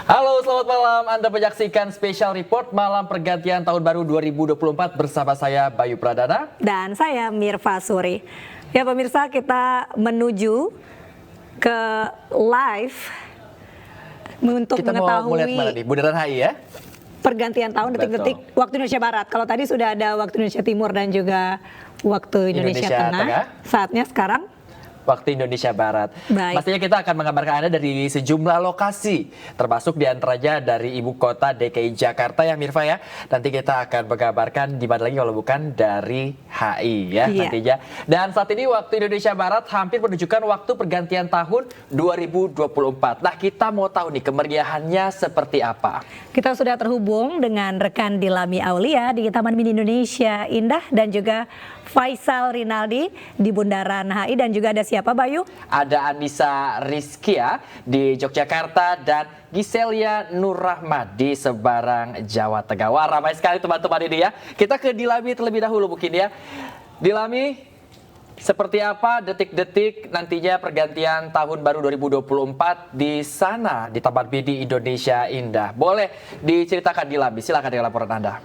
Halo, selamat malam. Anda menyaksikan Special Report Malam Pergantian Tahun Baru 2024 bersama saya Bayu Pradana. Dan saya Mirva Suri. Ya pemirsa, kita menuju ke live untuk Kita mengetahui mau lihat mana nih? Bundaran HI ya? pergantian tahun detik-detik waktu Indonesia Barat. Kalau tadi sudah ada waktu Indonesia Timur dan juga waktu Indonesia Tengah. Saatnya sekarang waktu Indonesia Barat. Baik. Pastinya kita akan mengabarkan Anda dari sejumlah lokasi, termasuk diantaranya dari ibu kota DKI Jakarta ya Mirva ya. Nanti kita akan mengabarkan di mana lagi kalau bukan dari HI ya nantinya. Dan saat ini waktu Indonesia Barat hampir menunjukkan waktu pergantian tahun 2024. Nah kita mau tahu nih kemeriahannya seperti apa. kita sudah terhubung dengan rekan Dilami Aulia di Taman Mini Indonesia Indah dan juga Faisal Rinaldi di Bundaran HI dan juga ada siapa Bayu? Ada Anissa Rizkia di Yogyakarta dan Giselia Nurrahmat di Sebarang, Jawa Tengah. Wah ramai sekali teman-teman ini ya. Kita ke Dilami terlebih dahulu mungkin ya. Dilami, seperti apa detik-detik nantinya pergantian tahun baru 2024 di sana di Taman Mini Indonesia Indah? Boleh diceritakan Dilami, silakan dengan laporan Anda.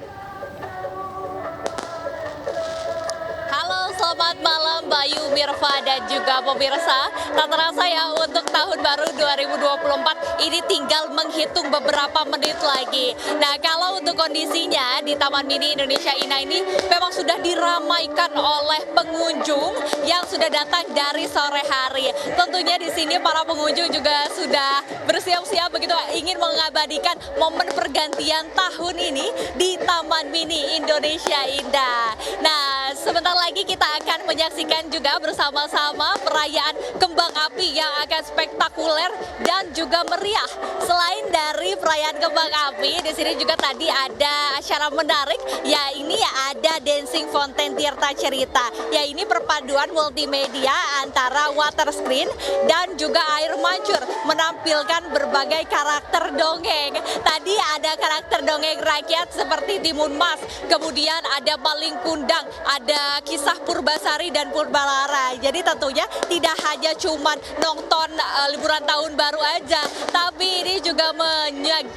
Selamat malam Bayu, Mirva dan juga pemirsa. Tak terasa ya untuk tahun baru 2024 ini tinggal menghitung beberapa menit lagi. Nah kalau untuk kondisinya di Taman Mini Indonesia Indah ini memang sudah diramaikan oleh pengunjung yang sudah datang dari sore hari. Tentunya di sini para pengunjung juga sudah bersiap-siap begitu ingin mengabadikan momen pergantian tahun ini di Taman Mini Indonesia Indah. Nah sebentar lagi kita akan menyaksikan juga bersama-sama perayaan kembang api yang akan spektakuler dan juga meriah. Selain dari perayaan kembang api, di sini juga tadi ada acara menarik, ya ini ada Dancing Fountain Tirta Cerita. Ya ini perpaduan multimedia antara water screen dan juga air mancur menampilkan berbagai karakter dongeng. Tadi ada karakter dongeng rakyat seperti Timun Mas, kemudian ada Maling Kundang, ada kisah Purbasari dan Purbalara. Jadi tentunya tidak hanya cuman nonton liburan tahun baru aja, tapi ini juga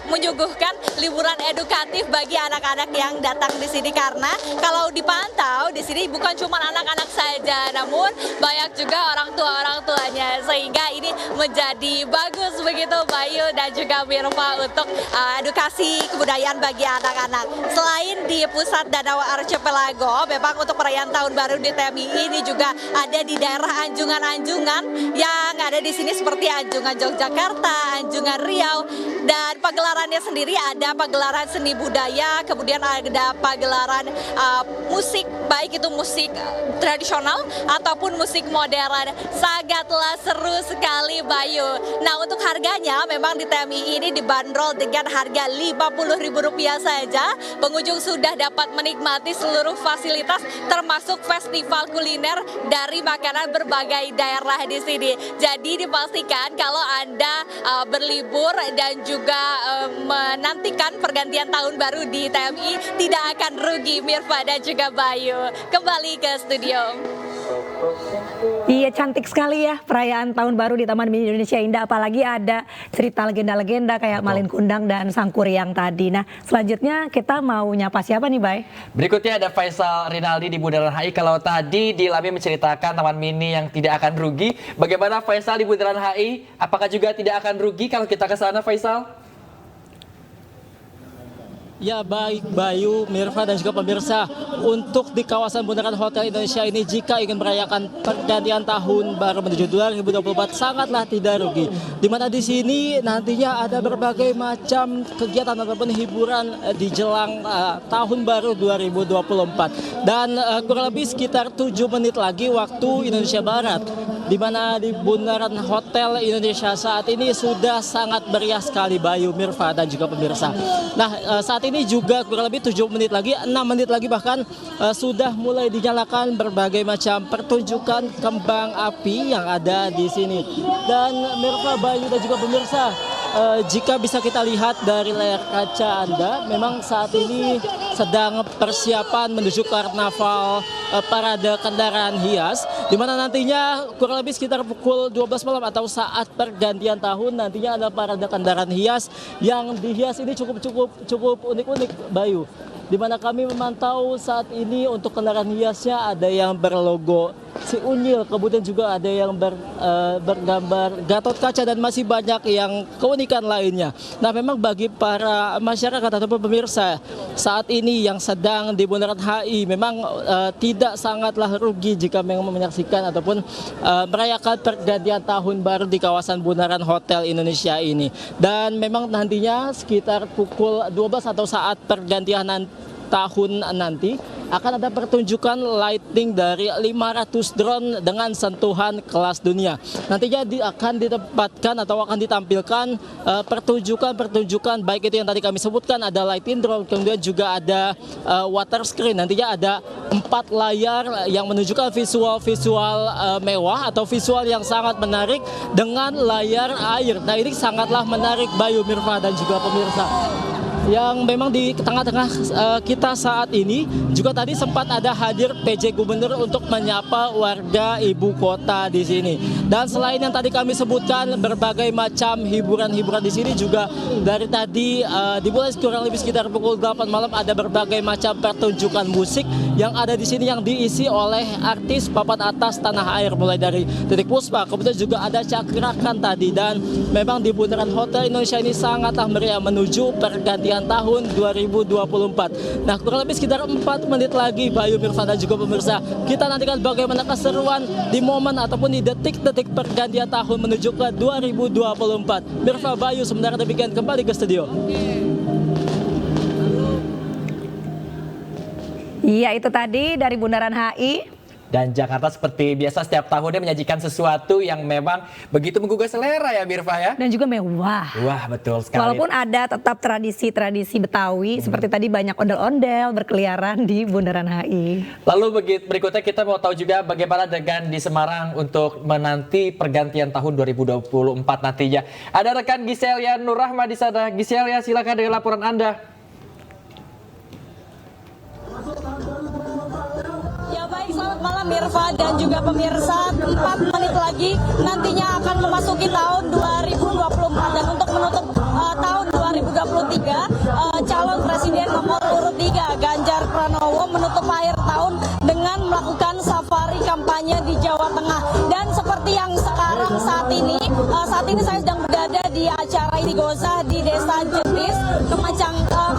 menyuguhkan liburan edukatif bagi anak-anak yang datang di sini karena kalau dipantau di sini bukan cuma anak-anak saja, namun banyak juga orang tuanya sehingga ini menjadi bagus begitu Bayu dan juga Mirva untuk edukasi kebudayaan bagi anak-anak. Selain di pusat Danau Archipelago, memang untuk perayaan tahun baru di TMI ini juga ada di daerah Anjungan-Anjungan yang ada di sini seperti Anjungan Yogyakarta, Anjungan Riau, dan pagelarannya sendiri ada pagelaran seni budaya, kemudian ada pagelaran musik, baik itu musik tradisional ataupun musik modern. Sangatlah seru sekali Bayu. Nah untuk harganya memang di TMI ini dibanderol dengan harga Rp50.000 saja. Pengunjung sudah dapat menikmati seluruh fasilitas termasuk festival kuliner dari makanan berbagai daerah di sini. Jadi dipastikan kalau Anda berlibur dan juga menantikan pergantian tahun baru di TMI tidak akan rugi Mirva dan juga Bayu. Kembali ke studio. Iya cantik sekali ya perayaan tahun baru di Taman Mini Indonesia Indah, apalagi ada cerita legenda-legenda kayak Maling Kundang dan Sangkuriang tadi. Nah selanjutnya kita mau nyapa siapa nih Bay? Berikutnya ada Faisal Rinaldi di Bundaran HI. Kalau tadi Dilami menceritakan Taman Mini yang tidak akan rugi, bagaimana Faisal di Bundaran HI? Apakah juga tidak akan rugi kalau kita ke sana Faisal? Ya baik Bayu, Mirva dan juga pemirsa, untuk di kawasan Bundaran Hotel Indonesia ini jika ingin merayakan pergantian tahun baru menuju 2024 sangatlah tidak rugi. Di mana di sini nantinya ada berbagai macam kegiatan ataupun hiburan di jelang tahun baru 2024. Dan kurang lebih sekitar 7 menit lagi waktu Indonesia Barat, di mana di Bundaran Hotel Indonesia saat ini sudah sangat meriah sekali Bayu, Mirva dan juga pemirsa. Nah saat ini juga kurang lebih 7 menit lagi, 6 menit lagi bahkan sudah mulai dinyalakan berbagai macam pertunjukan kembang api yang ada di sini. Dan Mirva, Bayu dan juga pemirsa, jika bisa kita lihat dari layar kaca Anda, memang saat ini sedang persiapan menuju karnaval parade kendaraan hias, di mana nantinya kurang lebih sekitar pukul 12 malam atau saat pergantian tahun nantinya ada parade kendaraan hias yang dihias ini cukup unik-unik, Bayu. Di mana kami memantau saat ini untuk kendaraan hiasnya ada yang berlogo si Unyil, kemudian juga ada yang bergambar Gatot Kaca dan masih banyak yang keunikan lainnya. Nah, memang bagi para masyarakat ataupun pemirsa saat ini yang sedang di Bundaran HI memang tidak sangatlah rugi jika memang menyaksikan ataupun merayakan pergantian tahun baru di kawasan Bundaran Hotel Indonesia ini. Dan memang nantinya sekitar pukul 12 atau saat pergantian tahun nanti akan ada pertunjukan lighting dari 500 drone dengan sentuhan kelas dunia. Nantinya akan ditempatkan atau akan ditampilkan pertunjukan baik itu yang tadi kami sebutkan, ada lighting drone, kemudian juga ada water screen. Nantinya ada 4 layar yang menunjukkan visual mewah atau visual yang sangat menarik dengan layar air. Nah, ini sangatlah menarik, Bayu, Mirfa, dan juga pemirsa. Yang memang di tengah-tengah kita saat ini juga tadi sempat ada hadir PJ Gubernur untuk menyapa warga ibu kota di sini. Dan selain yang tadi kami sebutkan berbagai macam hiburan-hiburan di sini juga dari tadi dimulai kurang lebih sekitar pukul 8 malam ada berbagai macam pertunjukan musik yang ada di sini yang diisi oleh artis papan atas tanah air mulai dari Titiek Puspa, kemudian juga ada Cakrakan tadi. Dan memang di Bundaran Hotel Indonesia ini sangatlah meriah menuju pergantian tahun 2024. Nah, kurang lebih sekitar 4 menit lagi, Bayu, Mirfa, dan juga pemirsa, kita nantikan bagaimana keseruan di momen ataupun di detik-detik pergantian tahun menuju ke 2024. Mirfa, Bayu, sementara demikian kembali ke studio. Iya, itu tadi dari Bundaran HI. Dan Jakarta seperti biasa setiap tahunnya menyajikan sesuatu yang memang begitu menggugah selera ya, Mirfa ya. Dan juga mewah. Wah, betul sekali. Walaupun ada tetap tradisi-tradisi Betawi, seperti tadi banyak ondel-ondel berkeliaran di Bundaran HI. Lalu berikutnya kita mau tahu juga bagaimana dengan di Semarang untuk menanti pergantian tahun 2024 nantinya. Ada rekan Giselia Nurrahma di sana. Giselia, silakan dengan laporan Anda. Selamat malam Mirfa dan juga pemirsa. 4 menit lagi nantinya akan memasuki tahun 2024 dan untuk menutup tahun 2023 calon presiden nomor urut 3 Ganjar Pranowo menutup akhir tahun dengan melakukan safari kampanye di Jawa Tengah. Dan seperti yang sekarang saat ini saya sedang berada di acara Istighosah di Desa Jetis,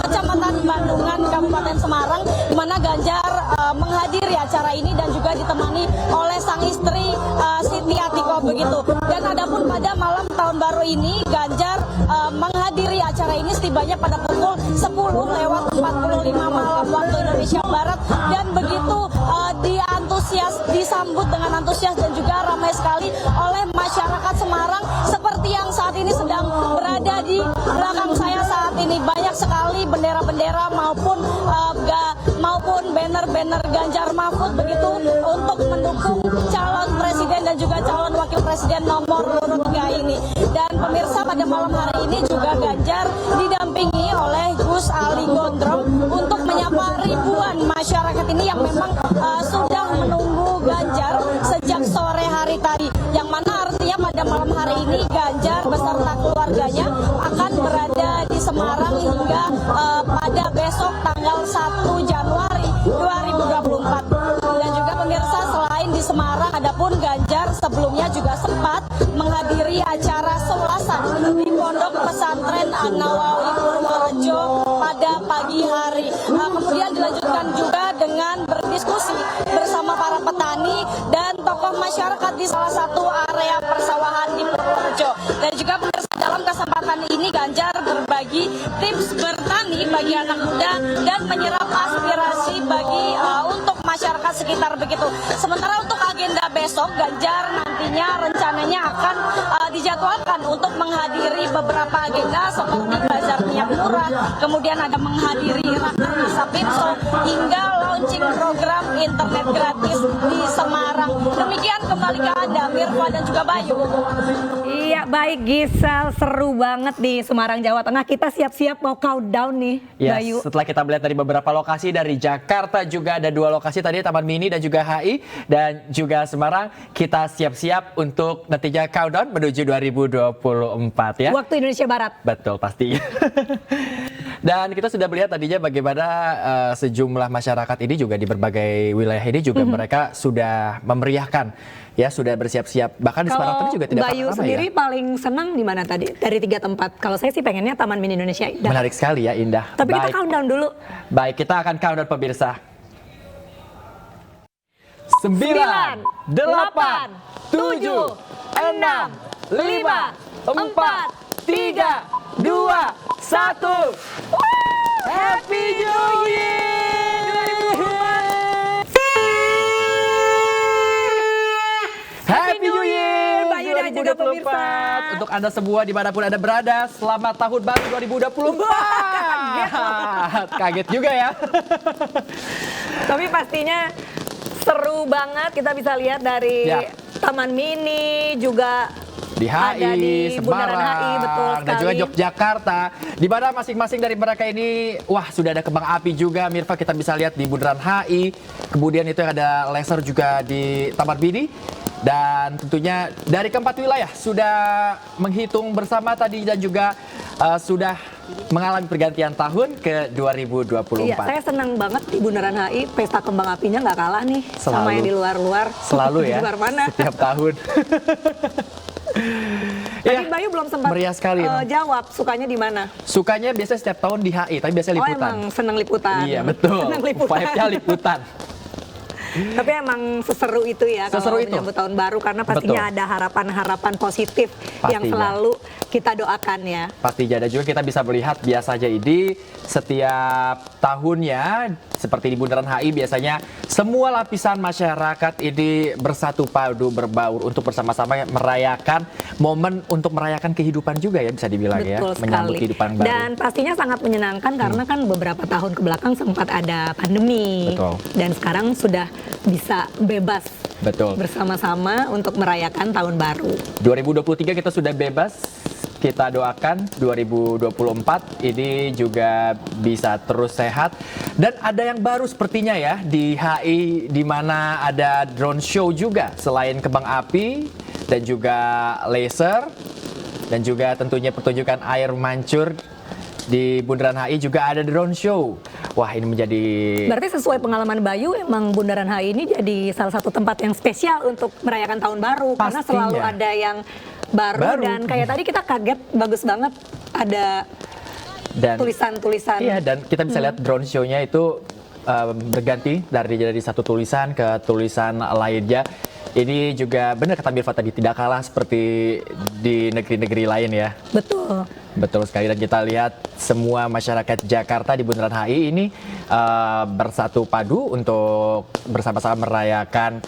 Kecamatan Bandungan, Kabupaten Semarang, di mana Ganjar menghadiri acara ini dan juga ditemani oleh sang istri Siti Atiko begitu. Dan adapun pada malam tahun baru ini Ganjar menghadiri acara ini setibanya pada pukul 10:45 malam waktu Indonesia Barat, dan begitu disambut dengan antusias dan juga ramai sekali oleh masyarakat Semarang seperti yang saat ini sedang berada di belakang saya saat ini. Banyak sekali bendera-bendera maupun banner-banner Ganjar Mahfud begitu untuk mendukung calon presiden dan juga calon wakil presiden nomor urut 3 ini. Dan pemirsa, pada malam hari ini juga Ganjar didampingi oleh Gus Ali Gondrong untuk menyapa ribuan masyarakat ini yang memang sudah menunggu Ganjar sejak sore hari tadi, yang mana artinya pada malam hari ini Ganjar beserta keluarganya akan berada di Semarang hingga pada besok tanggal 1 Januari 2024. Dan juga pemirsa, selain di Semarang, adapun Ganjar sebelumnya juga sempat menghadiri acara sewelasan di Pondok Pesantren An-Nawawi Purworejo pada pagi hari. Kemudian dilanjutkan juga dengan berdiskusi bersama para petani dan tokoh masyarakat di salah satu area persawahan di Purworejo. Dan juga pemirsa, dalam kesempatan ini Ganjar berbagi tips bertani bagi anak muda dan menyerap aspirasi bagi untuk masyarakat sekitar begitu. Sementara untuk agenda besok, Ganjar nantinya rencananya akan dijadwalkan untuk menghadiri beberapa agenda seperti bazar minyak Singapura, kemudian ada menghadiri Rakernas Sapinso, hingga launching program internet gratis di Semarang. Demikian kembali ke Anda, Mirva dan juga Bayu. Iya, baik Gisel, seru banget di Semarang, Jawa Tengah. Kita siap-siap mau countdown nih, Ya, Bayu. setelah kita melihat dari beberapa lokasi dari Jakarta juga ada 2 lokasi tadi, Taman Mini dan juga HI dan juga Semarang, kita siap-siap untuk nantinya countdown menuju 2024 ya. Waktu Indonesia Barat. Betul pasti. Dan kita sudah melihat tadinya bagaimana sejumlah masyarakat ini juga di berbagai wilayah ini juga mereka sudah memeriahkan, ya sudah bersiap-siap. Bahkan di Semarang tadi juga tidak Bayu kalah ramai sendiri ya. paling senang di mana tadi? Dari 3 tempat. Kalau saya sih pengennya Taman Mini Indonesia Indah. Menarik sekali ya, indah. Tapi kita Baik. countdown dulu. Baik, kita akan countdown pemirsa. 9, 8, 7, 6, 5, 4, 3, 2, 1. Happy New Year! Happy New Year! Bayu dan juga pemirsa. Untuk Anda semua dimanapun Anda berada, selamat tahun baru 2024. Kaget juga ya. Tapi pastinya seru banget, kita bisa lihat dari Ya. Taman Mini juga Di ada HI, di Bundaran Semarang, HI, betul dan juga sekali. Yogyakarta. Di mana masing-masing dari mereka ini, wah sudah ada kembang api juga, Mirva kita bisa lihat di Bundaran HI. Kemudian itu yang ada laser juga di Taman Mini. Dan tentunya dari keempat wilayah sudah menghitung bersama tadi dan juga sudah mengalami pergantian tahun ke 2024. Iya, saya senang banget di Bundaran HI, pesta kembang apinya nggak kalah nih sama Selalu. yang di luar-luar. Selalu ya, Di luar mana? setiap tahun. Tadi Ya, Bayu belum sempat meriah sekali emang. jawab sukanya di mana. Sukanya biasanya setiap tahun di HI, tapi biasanya Oh liputan. emang senang liputan. Iya betul, Senang liputan. vibe-nya liputan. Tapi emang seseru itu ya Seseru kalau itu. menyambut tahun baru karena pastinya Betul. ada harapan-harapan positif yang Pastinya. selalu kita doakan ya. Pasti ada juga kita bisa melihat biasanya ini setiap tahunnya seperti di Bundaran HI biasanya semua lapisan masyarakat ini bersatu padu berbaur untuk bersama-sama merayakan momen untuk merayakan kehidupan juga ya bisa dibilang ya, Betul menyambut sekali. kehidupan baru. Dan pastinya sangat menyenangkan karena kan beberapa tahun kebelakang sempat ada pandemi. Betul. Dan sekarang sudah bisa bebas Betul. bersama-sama untuk merayakan tahun baru. 2023 kita sudah bebas. Kita doakan 2024 ini juga bisa terus sehat. Dan ada yang baru sepertinya ya di HI di mana ada drone show juga selain kembang api dan juga laser dan juga tentunya pertunjukan air mancur di Bundaran HI juga ada drone show. Wah, ini menjadi Berarti sesuai pengalaman Bayu, emang Bundaran HI ini jadi salah satu tempat yang spesial untuk merayakan tahun baru. Karena Pastinya. selalu ada yang baru. Dan kayak tadi kita kaget, bagus banget ada dan tulisan-tulisan. iya, dan kita bisa lihat drone show-nya itu berganti dari satu tulisan ke tulisan lainnya. Ini juga benar kata Mirva tadi, tidak kalah seperti di negeri-negeri lain ya. Betul. Betul sekali, dan kita lihat semua masyarakat Jakarta di Bundaran HI ini bersatu padu untuk bersama-sama merayakan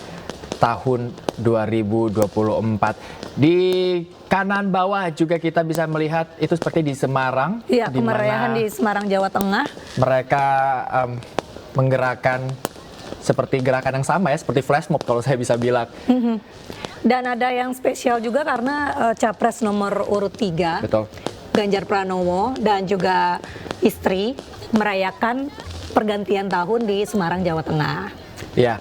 tahun 2024. Di kanan bawah juga kita bisa melihat itu seperti di Semarang. Iya, di mana kemeriahan di Semarang, Jawa Tengah. mereka menggerakkan seperti gerakan yang sama ya, seperti flash mob kalau saya bisa bilang. Dan ada yang spesial juga karena capres nomor urut 3, Betul. Ganjar Pranowo dan juga istri merayakan pergantian tahun di Semarang, Jawa Tengah. Ya,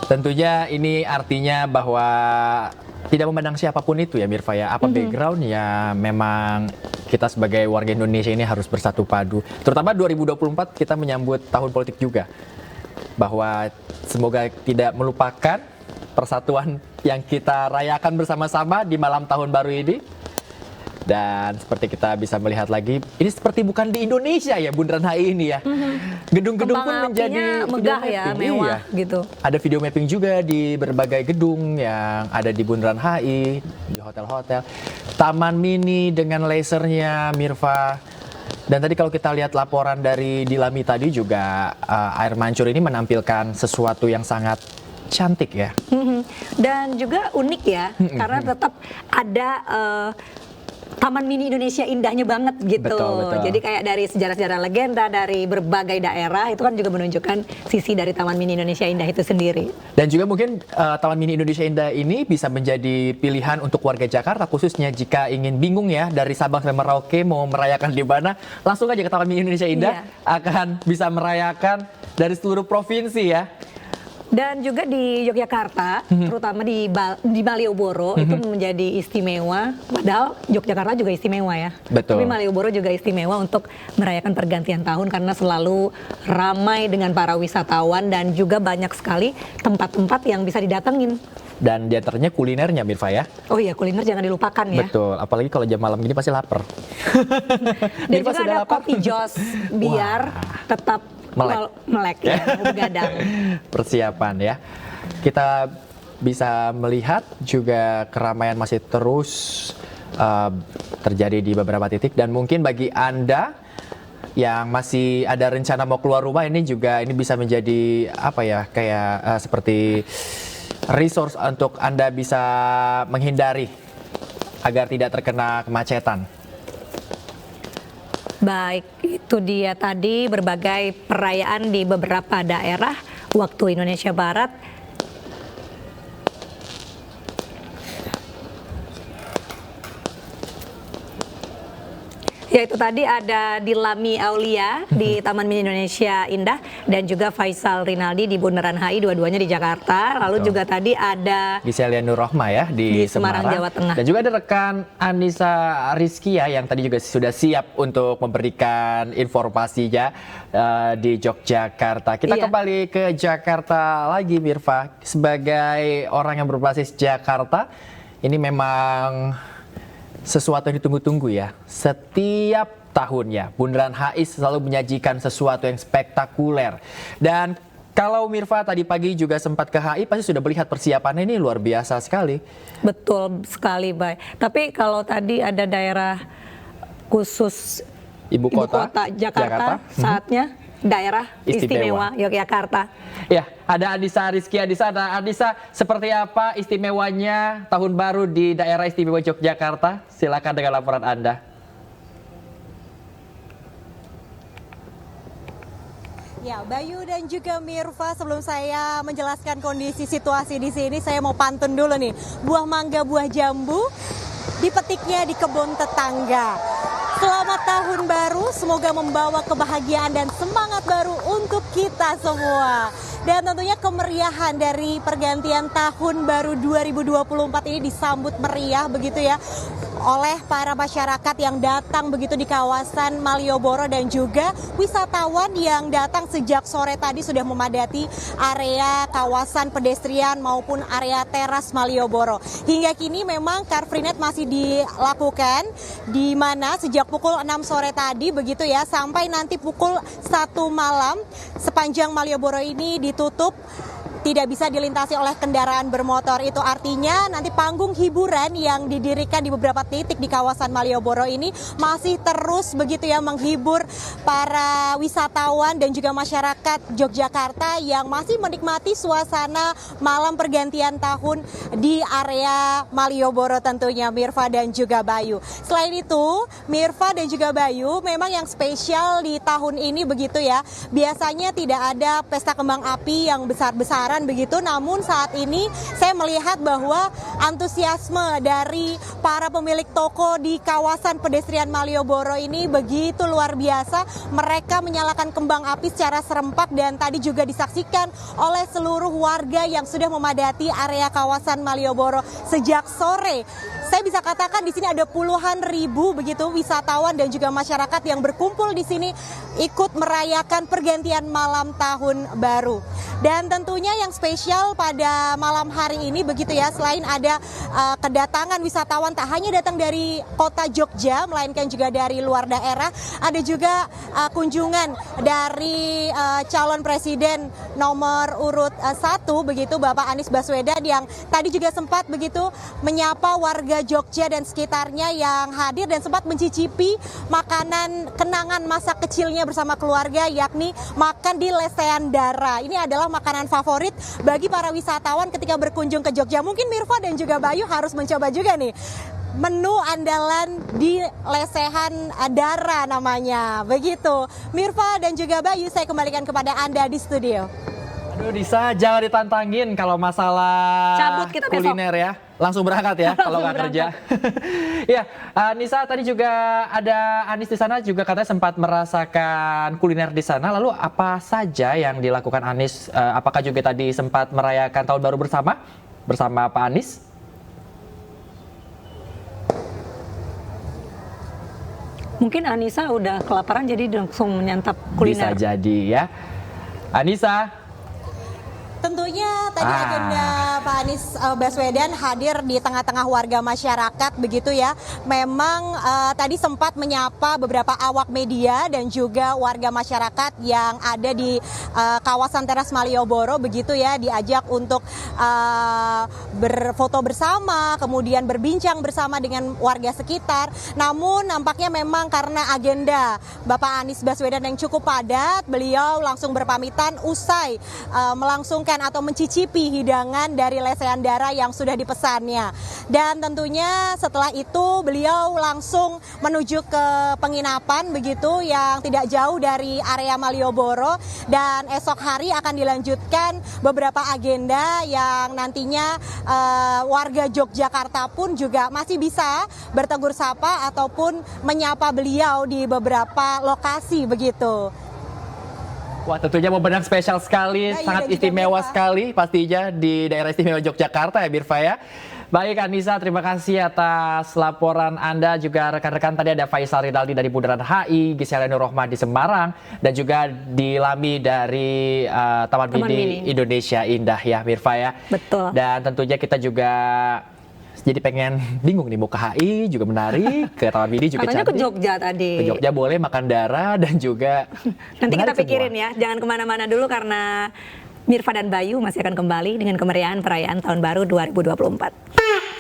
tentunya ini artinya bahwa tidak memandang siapapun itu ya Mirva ya, apa backgroundnya, memang kita sebagai warga Indonesia ini harus bersatu padu. Terutama 2024 kita menyambut tahun politik juga, bahwa semoga tidak melupakan persatuan yang kita rayakan bersama-sama di malam tahun baru ini. Dan seperti kita bisa melihat lagi, ini seperti bukan di Indonesia ya Bundaran HI ini ya. Gedung-gedung pun Kembang menjadi apinya megah video ya, mapping. mewah Iya. gitu. Ada video mapping juga di berbagai gedung yang ada di Bundaran HI, di hotel-hotel. Taman Mini dengan lasernya, Mirva. Dan tadi kalau kita lihat laporan dari Dilami tadi juga, air mancur ini menampilkan sesuatu yang sangat cantik ya. Dan juga unik ya, karena tetap ada Taman Mini Indonesia indahnya banget gitu. Betul. Jadi kayak dari sejarah-sejarah legenda dari berbagai daerah itu kan juga menunjukkan sisi dari Taman Mini Indonesia Indah itu sendiri. Dan juga mungkin Taman Mini Indonesia Indah ini bisa menjadi pilihan untuk warga Jakarta khususnya jika ingin bingung ya dari Sabang sampai Merauke mau merayakan di mana, langsung aja ke Taman Mini Indonesia Indah akan bisa merayakan dari seluruh provinsi ya. Dan juga di Yogyakarta, terutama di Malioboro itu menjadi istimewa. Padahal Yogyakarta juga istimewa ya. Betul. Tapi Malioboro juga istimewa untuk merayakan pergantian tahun karena selalu ramai dengan para wisatawan dan juga banyak sekali tempat-tempat yang bisa didatengin. Dan diantaranya kulinernya Mirva ya. Oh iya, kuliner jangan dilupakan ya. Betul, apalagi kalau jam malam gini pasti lapar. Dan Mirva juga sudah ada lapar? kopi jos biar tetap melek ya, begadang. Persiapan ya. Kita bisa melihat juga keramaian masih terus terjadi di beberapa titik dan mungkin bagi Anda yang masih ada rencana mau keluar rumah ini bisa menjadi apa ya kayak seperti resource untuk Anda bisa menghindari agar tidak terkena kemacetan. Baik, itu dia tadi berbagai perayaan di beberapa daerah waktu Indonesia Barat. Yaitu tadi ada Dilami Aulia di Taman Mini Indonesia Indah dan juga Faisal Rinaldi di Bundaran HI, dua-duanya di Jakarta. Lalu juga tadi ada Giselia Nurrohma ya di Semarang, Jawa Tengah. Dan juga ada rekan Anissa Rizkia yang tadi juga sudah siap untuk memberikan informasinya di Yogyakarta. Kita kembali ke Jakarta lagi Mirva. Sebagai orang yang berbasis Jakarta, ini memang sesuatu yang ditunggu-tunggu ya. Setiap tahunnya Bundaran HI selalu menyajikan sesuatu yang spektakuler. Dan kalau Mirva tadi pagi juga sempat ke HI, pasti sudah melihat persiapannya ini luar biasa sekali. Betul sekali, Bay. Tapi kalau tadi ada daerah khusus Ibu kota Jakarta. Saatnya daerah istimewa Yogyakarta. Ya, ada Anissa Rizkia di sana. Anissa, seperti apa istimewanya tahun baru di daerah istimewa Yogyakarta? Silakan dengan laporan Anda. Ya, Bayu dan juga Mirva, sebelum saya menjelaskan kondisi situasi di sini, saya mau pantun dulu nih. Buah mangga, buah jambu, dipetiknya di kebun tetangga. Selamat tahun baru, semoga membawa kebahagiaan dan semangat baru untuk kita semua. Dan tentunya kemeriahan dari pergantian tahun baru 2024 ini disambut meriah begitu ya oleh para masyarakat yang datang begitu di kawasan Malioboro dan juga wisatawan yang datang sejak sore tadi sudah memadati area kawasan pedestrian maupun area teras Malioboro. Hingga kini memang Car Free Night masih dilakukan di mana sejak pukul 6 sore tadi begitu ya sampai nanti pukul 1 malam sepanjang Malioboro ini ditutup, tidak bisa dilintasi oleh kendaraan bermotor. Itu artinya nanti panggung hiburan yang didirikan di beberapa titik di kawasan Malioboro ini masih terus begitu ya menghibur para wisatawan dan juga masyarakat Yogyakarta yang masih menikmati suasana malam pergantian tahun di area Malioboro tentunya Mirva dan juga Bayu. Selain itu Mirva dan juga Bayu, memang yang spesial di tahun ini begitu ya, biasanya tidak ada pesta kembang api yang besar-besar begitu, namun saat ini saya melihat bahwa antusiasme dari para pemilik toko di kawasan pedestrian Malioboro ini begitu luar biasa. Mereka menyalakan kembang api secara serempak dan tadi juga disaksikan oleh seluruh warga yang sudah memadati area kawasan Malioboro sejak sore. Saya bisa katakan di sini ada puluhan ribu begitu wisatawan dan juga masyarakat yang berkumpul di sini ikut merayakan pergantian malam tahun baru. Dan tentunya yang spesial pada malam hari ini begitu ya, selain ada kedatangan wisatawan tak hanya datang dari kota Jogja melainkan juga dari luar daerah, ada juga kunjungan dari calon presiden nomor urut 1 begitu Bapak Anies Baswedan yang tadi juga sempat begitu menyapa warga Jogja dan sekitarnya yang hadir dan sempat mencicipi makanan kenangan masa kecilnya bersama keluarga, yakni makan di Lesehan Dara. Ini adalah makanan favorit bagi para wisatawan ketika berkunjung ke Jogja. Mungkin Mirva dan juga Bayu harus mencoba juga nih menu andalan di lesehan Dara namanya. Begitu. Mirva dan juga Bayu, saya kembalikan kepada Anda di studio. Aduh Nisa, jangan ditantangin kalau masalah Cabut kita besok. kuliner ya. Langsung berangkat ya kalau nggak kerja. Ya, Nisa tadi juga ada Anis di sana juga katanya sempat merasakan kuliner di sana. Lalu apa saja yang dilakukan Anis? Apakah juga tadi sempat merayakan tahun baru bersama Pak Anis? Mungkin Anissa udah kelaparan jadi langsung menyantap Bisa kuliner. jadi ya. Anissa. Tentunya tadi agenda Pak Anies Baswedan hadir di tengah-tengah warga masyarakat begitu ya. Memang tadi sempat menyapa beberapa awak media dan juga warga masyarakat yang ada di kawasan Teras Malioboro begitu ya, diajak untuk berfoto bersama, kemudian berbincang bersama dengan warga sekitar. Namun nampaknya memang karena agenda Bapak Anies Baswedan yang cukup padat, beliau langsung berpamitan usai melangsungkan atau mencicipi hidangan dari lesehan Dara yang sudah dipesannya. Dan tentunya setelah itu beliau langsung menuju ke penginapan begitu yang tidak jauh dari area Malioboro, dan esok hari akan dilanjutkan beberapa agenda yang nantinya warga Yogyakarta pun juga masih bisa bertegur sapa ataupun menyapa beliau di beberapa lokasi begitu. Wah, tentunya momen yang spesial sekali, sangat istimewa sekali pastinya di daerah istimewa Yogyakarta ya Mirva ya. Baik Anissa, terima kasih atas laporan Anda, juga rekan-rekan tadi ada Faisal Rinaldi dari Bundaran HI, Gisela Nurrohmah di Semarang, dan juga Dilami dari Taman Mini Indonesia Indah ya Mirva ya. Betul. Dan tentunya kita juga jadi pengen bingung nih, mau ke HI juga menarik, ke Taman Mini juga Katanya cantik. ke Jogja tadi. Ke Jogja boleh makan Dara dan juga Nanti kita menarik pikirin semua. ya, jangan kemana-mana dulu karena Mirva dan Bayu masih akan kembali dengan kemeriahan perayaan Tahun Baru 2024.